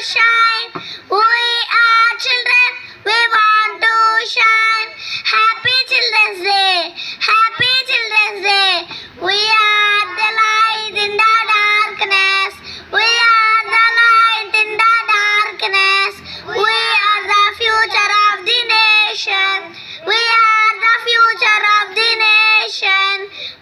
shine. We are children, we want to shine. Happy Children's Day, Happy Children's Day. We are the light in the darkness. We are the light in the darkness. We are the future of the nation. We are the future of the nation.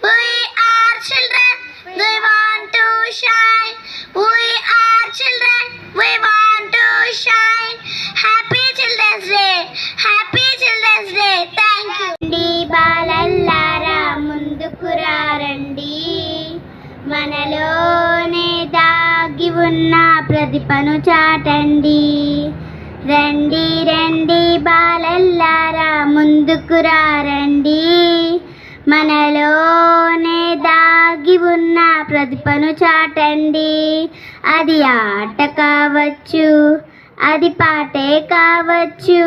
We are children, we want to shine. We are children, we want to shine. Happy Children's Day, Happy Children's Day. Thank you. బాలల్లారా ముందుకు రండి, మనలోనే దాగి ఉన్న ప్రతిభను చాటండి. రండి రండి బాలల్లారా ముందుకు రండి, మనలోనే దాగి ఉన్న ప్రతిభను చాటండి. అది ఆట కావచ్చు, అది పాటే కావచ్చు,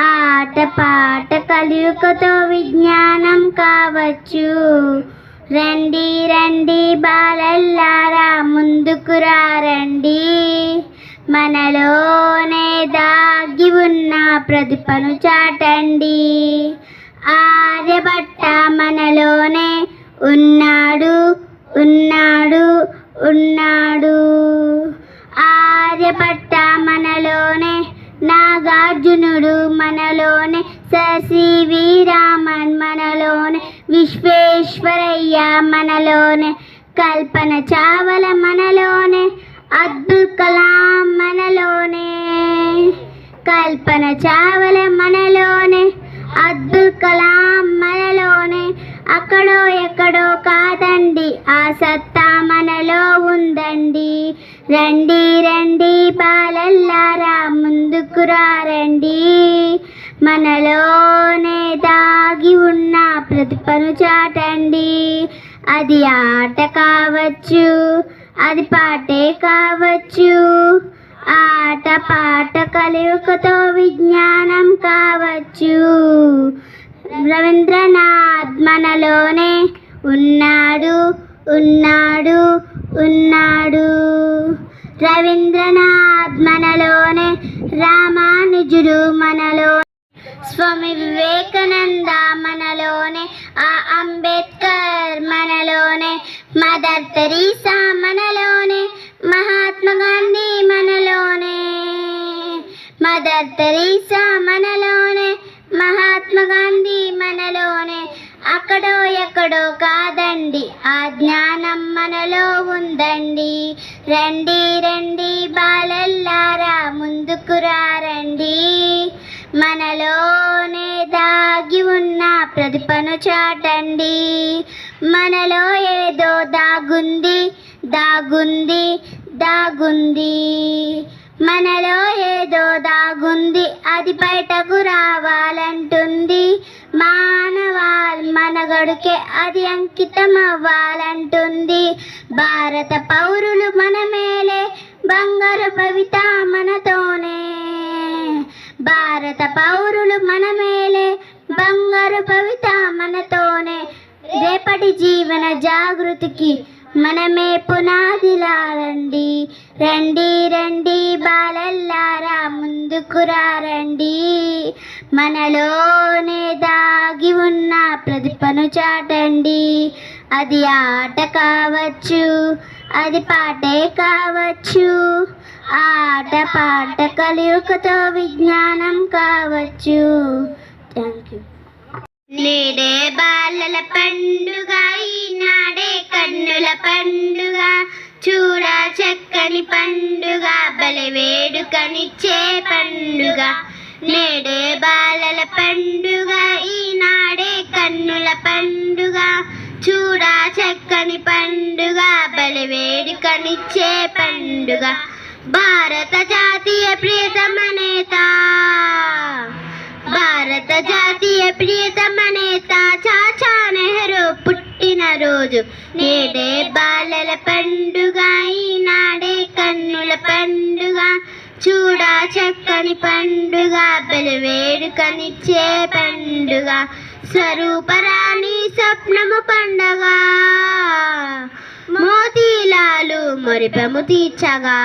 ఆట పాట కలయికతో విజ్ఞానం కావచ్చు. రండి రండి బాలల్లారా ముందుకు రండి, మనలోనే దాగి ఉన్న ప్రతిభను చాటండి. ఆర్యభట్ట మనలోనే ఉన్నాడు ఉన్నాడు ఉన్నాడు. ఆర్యభట్ట మనలోనే, నాగార్జునుడు మనలోనే, సివి రామన్ మనలోనే, విశ్వేశ్వరయ్య మనలోనే, కల్పన చావల మనలోనే, అబ్దుల్ కలాం మనలోనే. కల్పన చావల మనలోనే, అబ్దుల్ కలాం మనలోనే. అక్కడో ఎక్కడో కాదండి, ఆ సత్తా మనలో ఉందండి. రండి రండి బాలల్లారా ముందుకు రండి, మనలోనే దాగి ఉన్న ప్రతిభను చాటండి. అది ఆట కావచ్చు, అది పాటే కావచ్చు, ఆట పాట కలయికతో విజ్ఞానం కావచ్చు. రవీంద్రనాథ్ మనలోనే ఉన్నాడు ఉన్నాడు ఉన్నాడు. రవీంద్రనాథ్ మనలోనే, రామానుజుడు మనలోనే, స్వామి వివేకానంద మనలోనే, ఆ అంబేద్కర్ మనలోనే, మదర్ తెరీసా మనలోనే, మహాత్మా గాంధీ మనలోనే. మదర్ తెరీసా మనలోనే, మహాత్మా గాంధీ మనలోనే. అక్కడో ఎక్కడో కాదండి, ఆ జ్ఞానం మనలో ఉందండి. రండి రండి బాలల్లారా ముందుకు రండి, మనలోనే దాగి ఉన్న ప్రతిభను చాటండి. మనలో ఏదో దాగుంది దాగుంది దాగుంది, మనలో ఏదో దాగుంది, అది బయటకు రావాలంటుంది. మనగడుకే అది అంకితం అవ్వాలంటుంది. భారత పౌరులు మన మేలే, బంగారు భవిత మనతోనే. భారత పౌరులు మన మేలే, బంగారు భవిత మనతోనే. రేపటి జీవన జాగృతికి మనమే పునాదిలారండి. రండి రండి బాలల్లారా ముందుకు రండి, మనలోనే దాగి ఉన్న ప్రతిభను చాటండి. అది ఆట కావచ్చు, అది పాటే కావచ్చు, ఆట పాట కలయికతో విజ్ఞానం కావచ్చు. Thank you. నేడే బాలల పండుగ, ఈనాడే కన్నుల పండుగ, చూడ చక్కని పండుగ, బలి వేడుకనిచ్చే పండుగ. నేడే బాలల పండుగ, ఈనాడే కన్నుల పండుగ, చూడ చక్కని పండుగ, బలి వేడుకనిచ్చే పండుగ. భారత జాతీయ ప్రియతమ నేత, భారత జాతీయ ప్రియతమ నేత చాచా నెహ్రూ పుట్టినరోజు. నేడే బాలల పండుగ, ఈనాడే కన్నుల పండుగ, చూడ చక్కని పండుగ, బలి వేడుకనిచ్చే పండుగ. స్వరూపరాణి స్వప్నము పండుగ, మోతీలాలు మురిపెము తీర్చగా,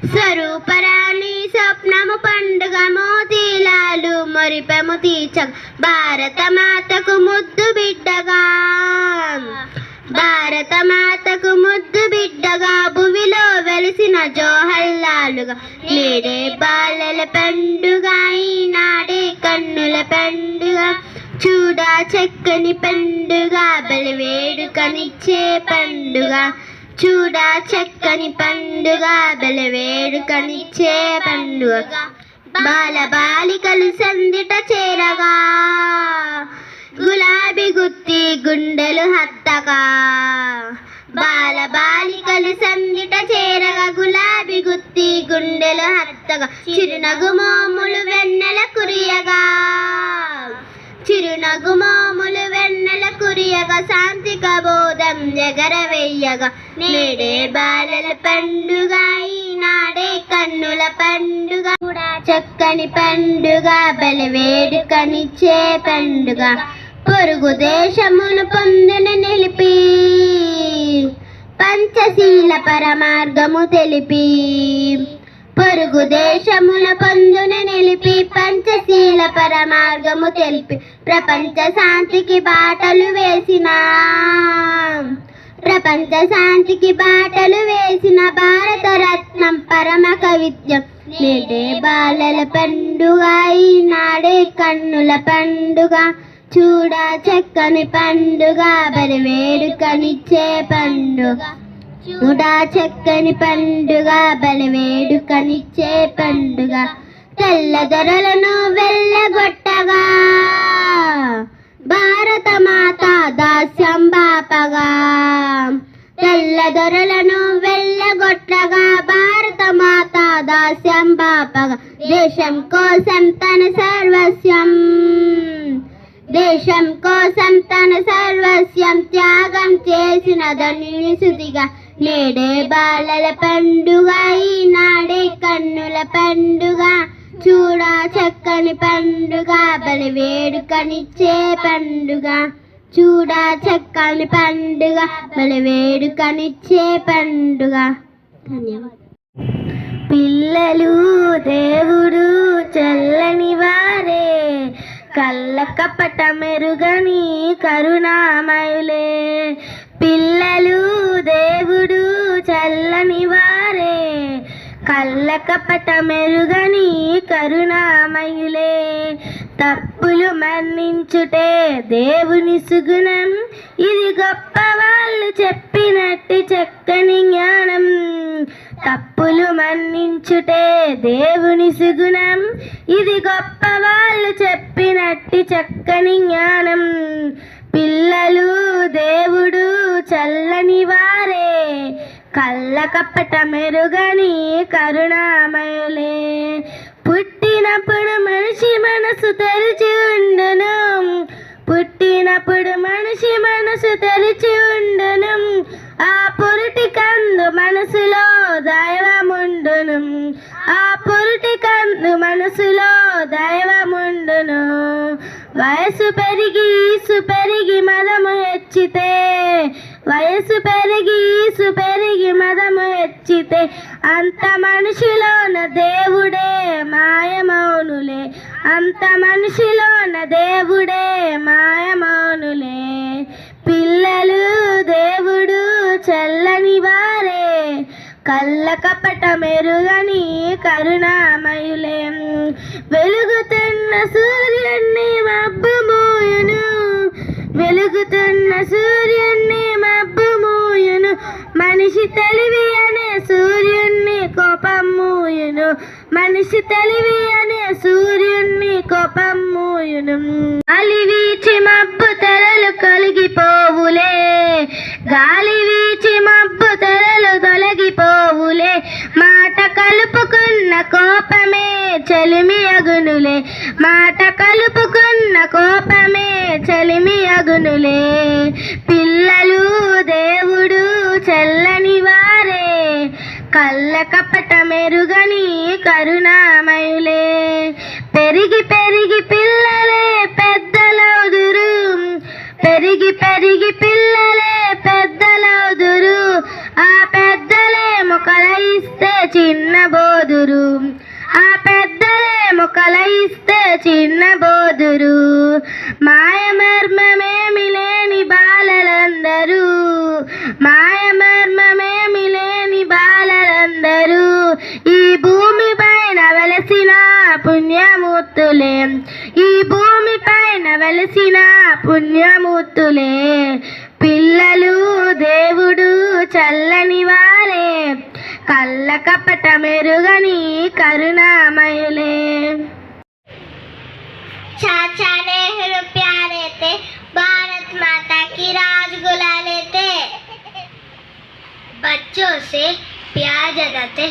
స్వరూపరాణి స్వప్నము పండుగ మోతీలాలు మొరిపెము తీర్చగ భారత మాతకు ముద్దు బిడ్డగా భారత మాతకు ముద్దు బిడ్డగా భువిలో వెలిసిన జోహల్లాలుగా నేడే బాలల పండుగ ఈనాడే కన్నుల పండుగ చూడా చక్కని పండుగ బలి వేడుకనిచ్చే పండుగ చూడా చక్కని పండుగ బలి వేడుకనిచ్చే పండుగ బాల బాలికలు సందిట చేరగా గులాబీ గుత్తి గుండెలు హత్తగా బాల బాలికలు సందిట చేరగా గులాబీ గుత్తి గుండెలు హత్తగా చిరునగు మోములు వెన్నెల కురియగా చిరునగు మోములు వెన్నెల కురియగా శాంతి కబోధం ఎగరవేయగా నేడే బాలల పండుగ ఈనాడే కన్నుల పండుగ కూడా చక్కని పండుగ బలి వేడుకనిచ్చే పండుగ పొరుగు దేశమును పొందిన నిలిపి పంచశీల పరమార్గము తెలిపి పొరుగు దేశముల పొందున నిలిపి పంచశీల పరమార్గము తెలిపి ప్రపంచ శాంతికి బాటలు వేసిన ప్రపంచ శాంతికి బాటలు వేసిన భారత రత్నం పరమ కవిత్యం నేడే బాలల పండుగ ఈనాడే కన్నుల పండుగ చూడా చక్కని పండుగ బలి వేడుకనిచ్చే పండుగ చూడా చక్కని పండుగ బలి వేడుకనిచ్చే పండుగ తెల్లదొరలను వెళ్ళగొట్టగా భారత మాత దాస్యం బాపగా తెల్లదొరలను వెళ్ళగొట్టగా భారత మాత దాస్యం బాపగా దేశం కోసం తన సర్వస్వం దేశం కోసం తన సర్వస్వం త్యాగం చేసిన ధనుని సుదిగా నేడే బాలల పండుగ ఈనాడే కన్నుల పండుగ చూడా చక్కని పండుగ బలి వేడుకనిచ్చే పండుగ చూడా చక్కని పండుగ బలి వేడుకనిచ్చే పండుగ ధన్యవాదాలు. పిల్లలు దేవుడు చల్లని వారే కళ్ళ కపట మెరుగని కరుణామయులే పిల్లలు దేవుడు చల్లని వారే కళ్ళ కపట మెరుగని కరుణామయులే తప్పులు మన్నించుటే దేవుని సుగుణం ఇది గొప్ప వాళ్ళు చెప్పినట్టు చక్కని జ్ఞానం తప్పులు మన్నించుటే దేవుని సుగుణం ఇది గొప్ప వాళ్ళు చెప్పినట్టు చక్కని జ్ఞానం పిల్లలు దేవుడు చల్లని వారే కళ్ళ కపట మెరుగని కరుణామయులే పుట్టినప్పుడు మనిషి మనసు తెరిచి ఉండును పుట్టినప్పుడు మనిషి మనసు తెరిచి ఉండును ఆ పురిటి కందు మనసులో దైవముండును ఆ పురిటి కందు మనసులో దైవముండును వయసు పెరిగి మదము హెచ్చితే వయసు పెరిగి మదము హెచ్చితే అంత మనిషిలోన దేవుడే మాయమౌనులే అంత మనిషిలోన దేవుడే మాయమౌనులే పిల్లలు దేవుడు చల్లని వారే కళ్ళ కపట మెరుగని కరుణామయులే వెలుగుతున్న సూర్యుణ్ణి మబ్బు మోయును వెలుగుతున్న సూర్యుణ్ణి మబ్బు మోయును మనిషి తెలివి అనే సూర్యుణ్ణి కోపం మూయును మనిషి తెలివి అనే సూర్యుణ్ణి కోపం మూయును గాలి వీచి మబ్బు తెరలు కలిగిపోవులే గాలి వీచి మబ్బు తెరలు తొలగిపోవులే మాట కలుపుకున్న కోపమే చలిమి అగునులే మాట కలుపుకున్న కోపమే చలిమి అగునులే పిల్లలు దేవుడు చల్లని వారే కళ్ళ కపట మెరుగని కరుణామయులే పెరిగి పిల్లలే పెద్దలవుదురు పెరిగి పిల్లలే పెద్దలవుదురు ఆ పెద్దలే మొక్కల కలయిస్తే చిన్న బోదురు, ఆ పెద్దలేమో కలయిస్తే చిన్న బోదురు. మాయమర్మమేమి లేని బాలలందరూ, మాయమర్మమేమి లేని బాలలందరూ ఈ భూమి పైన వెలసిన పుణ్యమూర్తులే, ఈ భూమి పైన వెలసిన పుణ్యమూర్తులే. పిల్లలు దేవుడు చల్లని వారే, కళ్ళ కపట మెరుగని కరుణామయులే. चाचा नेहरू प्यारे थे, भारत माता की राजगुलाले थे. बच्चों से प्यार जताते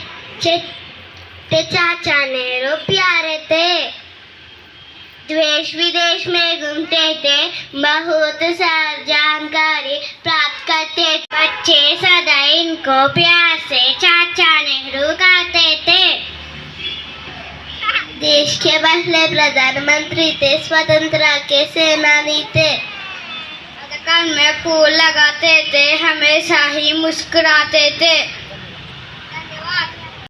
चाचा नेहरू प्यारे थे. देश विदेश में घूमते थे, बहुत सारी जानकारी प्राप्त करते. बच्चे सदा इनको प्यार से चाचा नेहरू कहते थे. देश के पहले प्रधानमंत्री थे, स्वतंत्रता के सेनानी थे. कान में फूल लगाते थे, हमेशा ही मुस्कुराते थे.